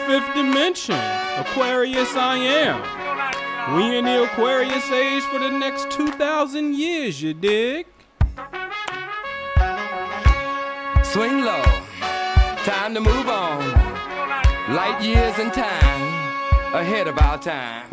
fifth dimension. Aquarius I am. We in the Aquarius age for the next 2,000 years, you dig? Swing low, time to move on. Light years in time, ahead of our time.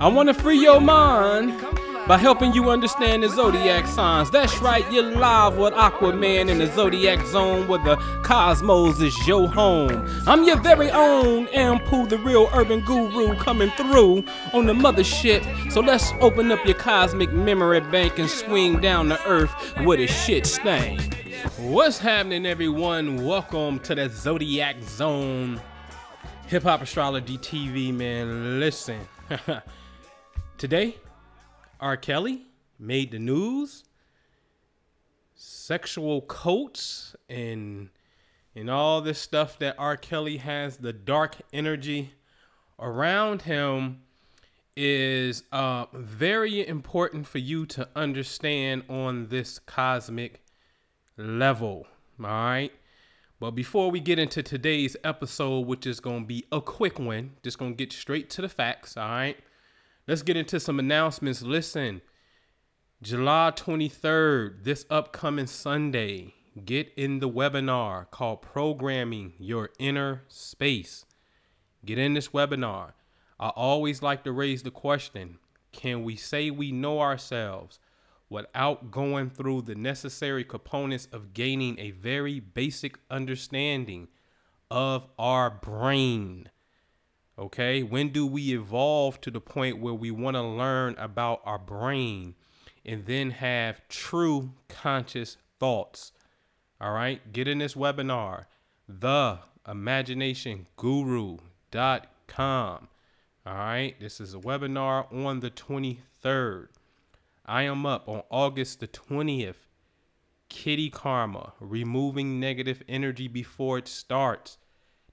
I want to free your mind by helping you understand the zodiac signs. That's right, you're live with Aquaman in the zodiac zone where the cosmos is your home. I'm your very own Anpu, the real urban guru, coming through on the mothership. So let's open up your cosmic memory bank and swing down to earth with a shit stain. What's happening, everyone? Welcome to the zodiac zone. Hip Hop Astrology TV, man. Listen. Today, R. Kelly made the news. Sexual cults and all this stuff that R. Kelly has, the dark energy around him is very important for you to understand on this cosmic level. All right. But before we get into today's episode, which is going to be a quick one, just going to get straight to the facts. All right. Let's get into some announcements. Listen, July 23rd, this upcoming Sunday, get in the webinar called Programming Your Inner Space. Get in this webinar. I always like to raise the question, can we say we know ourselves without going through the necessary components of gaining a very basic understanding of our brain? Okay, when do we evolve to the point where we want to learn about our brain and then have true conscious thoughts? All right, get in this webinar, theimaginationguru.com. All right, this is a webinar on the 23rd. I am up on August the 20th. Kitty Karma, removing negative energy before it starts.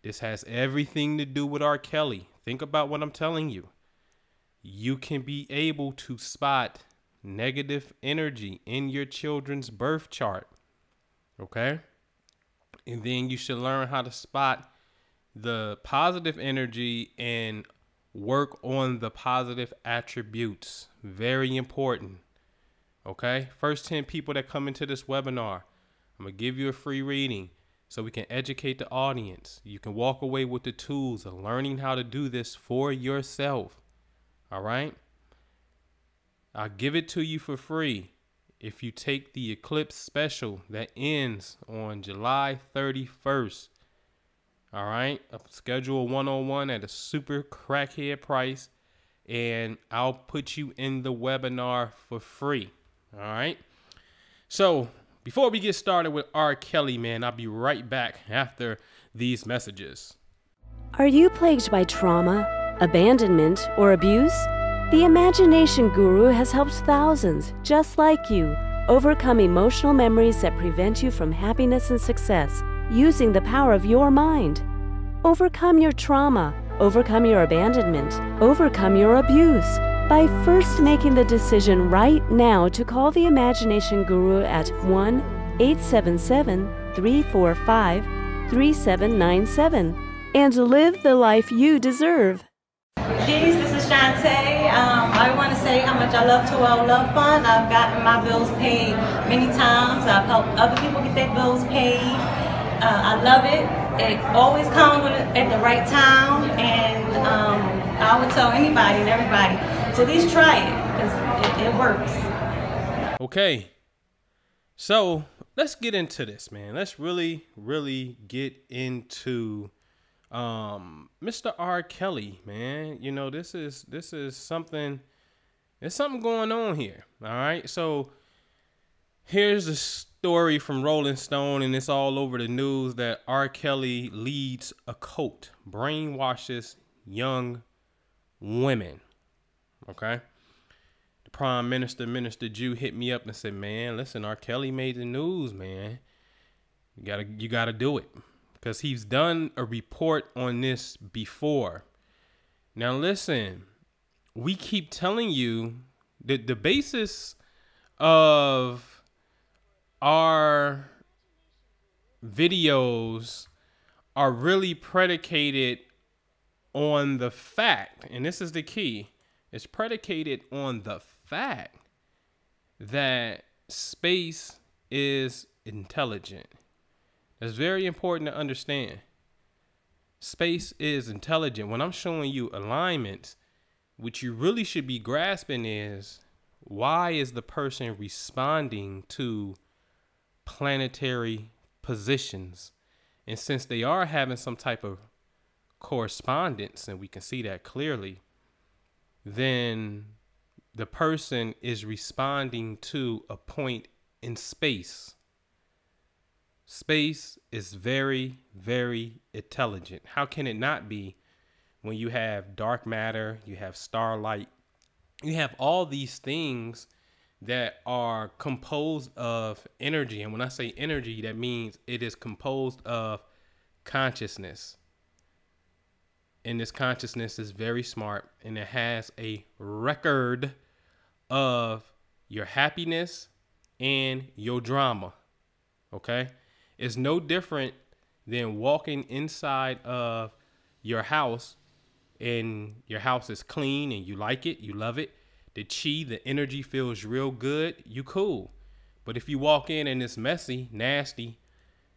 This has everything to do with R. Kelly. Think about what I'm telling you. You can be able to spot negative energy in your children's birth chart. Okay? And then you should learn how to spot the positive energy and work on the positive attributes. Very important. Okay? First 10 people that come into this webinar, I'm going to give you a free reading so we can educate the audience. You can walk away with the tools of learning how to do this for yourself. All right? I'll give it to you for free if you take the Eclipse special that ends on July 31st. All right? I'll schedule 101 at a super crackhead price, and I'll put you in the webinar for free. All right? So, before we get started with R. Kelly, man, I'll be right back after these messages. Are you plagued by trauma, abandonment, or abuse? The Imagination Guru has helped thousands, just like you, overcome emotional memories that prevent you from happiness and success using the power of your mind. Overcome your trauma, overcome your abandonment, overcome your abuse by first making the decision right now to call the Imagination Guru at 1-877-345-3797 and live the life you deserve. Peace, this is Shantae. I want to say how much I love 2L Love Fund. I've gotten my bills paid many times. I've helped other people get their bills paid. I love it. It always comes at the right time, and I would tell anybody and everybody to at least try it, because it works. Okay, so let's get into this, man. Let's really get into Mr. R. Kelly, man. You know, this is something. There's something going on here. All right, so here's the story from Rolling Stone, and it's all over the news that R. Kelly leads a cult, brainwashes young women. Okay. The Prime Minister, Minister Jew, hit me up and said, man, listen, R. Kelly made the news, man. You gotta do it. Because he's done a report on this before. Now listen, we keep telling you that the basis of our videos are really predicated on the fact, and this is the key, it's predicated on the fact that space is intelligent. That's very important to understand. Space is intelligent. When I'm showing you alignments, what you really should be grasping is, why is the person responding to planetary positions? And since they are having some type of correspondence, and we can see that clearly, then the person is responding to a point in space. Space is very, very intelligent. How can it not be when you have dark matter, you have starlight, you have all these things that are composed of energy? And when I say energy, that means it is composed of consciousness. And this consciousness is very smart, and it has a record of your happiness and your drama. Okay? It's no different than walking inside of your house, and your house is clean and you like it, you love it. The chi, the energy feels real good, you cool. But if you walk in and it's messy, nasty,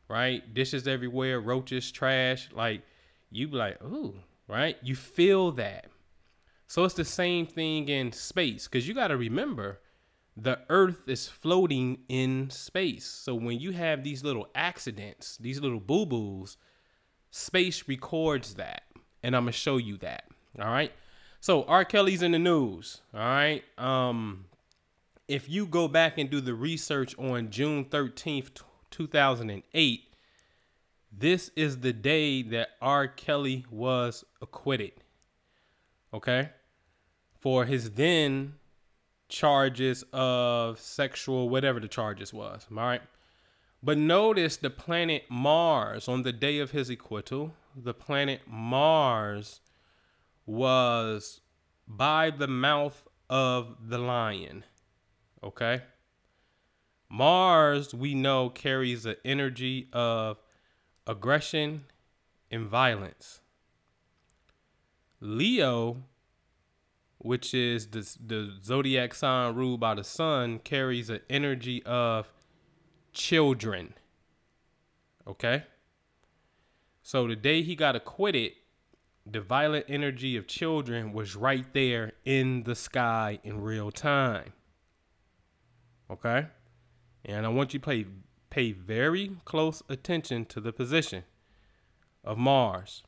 right? Dishes everywhere, roaches, trash, like, you be like, ooh, right? You feel that. So it's the same thing in space, because you got to remember, the earth is floating in space. So when you have these little accidents, these little boo-boos, space records that. And I'm going to show you that. All right. So R. Kelly's in the news. All right. If you go back and do the research on June 13th, 2008, this is the day that R. Kelly was acquitted. Okay. For his then charges of sexual, whatever the charges was. All right. But notice the planet Mars, on the day of his acquittal, the planet Mars was by the mouth of the lion. Okay. Mars, we know, carries the energy of aggression and violence. Leo, which is the zodiac sign ruled by the sun, carries an energy of children. Okay? So the day he got acquitted, the violent energy of children was right there in the sky in real time. Okay? And I want you to pay very close attention to the position of Mars.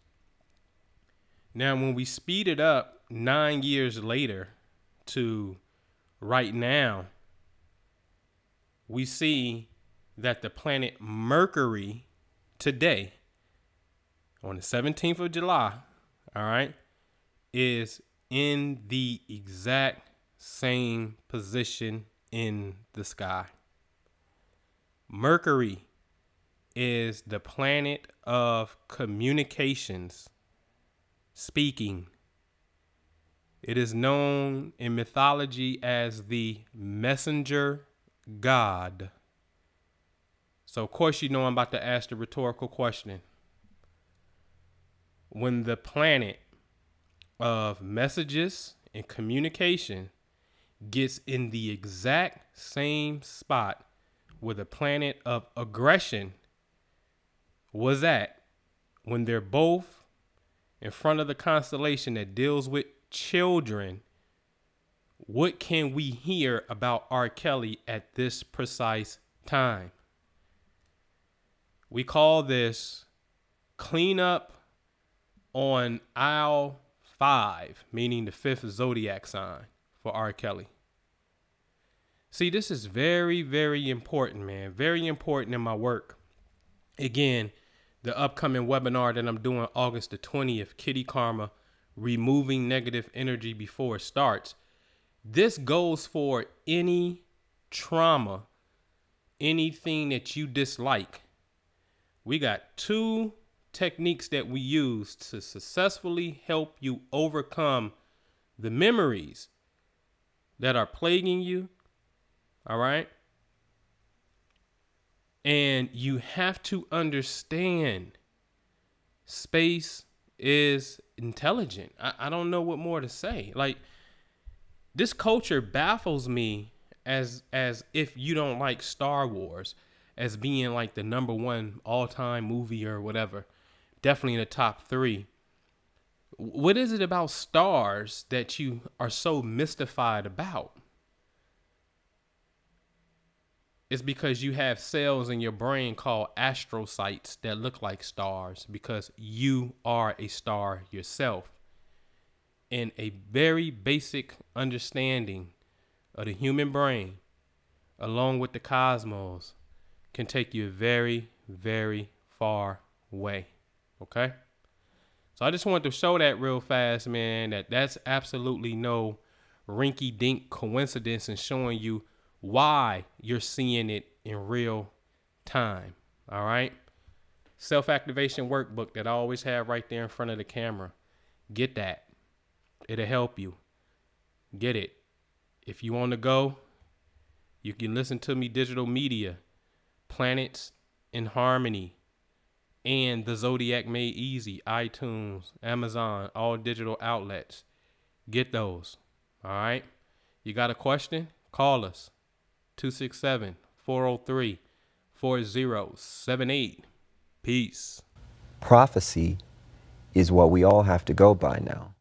Now, when we speed it up 9 years later to right now, we see that the planet Mercury today, on the 17th of July, all right, is in the exact same position in the sky. Mercury is the planet of communications, speaking. It is known in mythology as the messenger god. So, of course, you know I'm about to ask the rhetorical question. When the planet of messages and communication gets in the exact same spot where the planet of aggression was at, when they're both in front of the constellation that deals with children, what can we hear about R. Kelly at this precise time? We call this cleanup on aisle 5, meaning the 5th zodiac sign for R. Kelly. See, this is very, very important, man. Very important in my work. Again, the upcoming webinar that I'm doing August the 20th, Kitty Karma, removing negative energy before it starts. This goes for any trauma, anything that you dislike. We got 2 techniques that we use to successfully help you overcome the memories that are plaguing you. All right. And you have to understand space is intelligent. I don't know what more to say. Like, this culture baffles me as if you don't like Star Wars as being like the #1 all-time movie or whatever. Definitely in the top 3. What is it about stars that you are so mystified about? It's because you have cells in your brain called astrocytes that look like stars, because you are a star yourself. And a very basic understanding of the human brain, along with the cosmos, can take you very, very far away. Okay? So I just wanted to show that real fast, man, that's absolutely no rinky-dink coincidence, in showing you why you're seeing it in real time. All right? Self-activation workbook that I always have right there in front of the camera. Get that. It'll help you. Get it. If you want to go, you can listen to me digital media, Planets in Harmony, and The Zodiac Made Easy, iTunes, Amazon, all digital outlets. Get those. All right? You got a question? Call us. 267-403-4078. Peace. Prophecy is what we all have to go by now.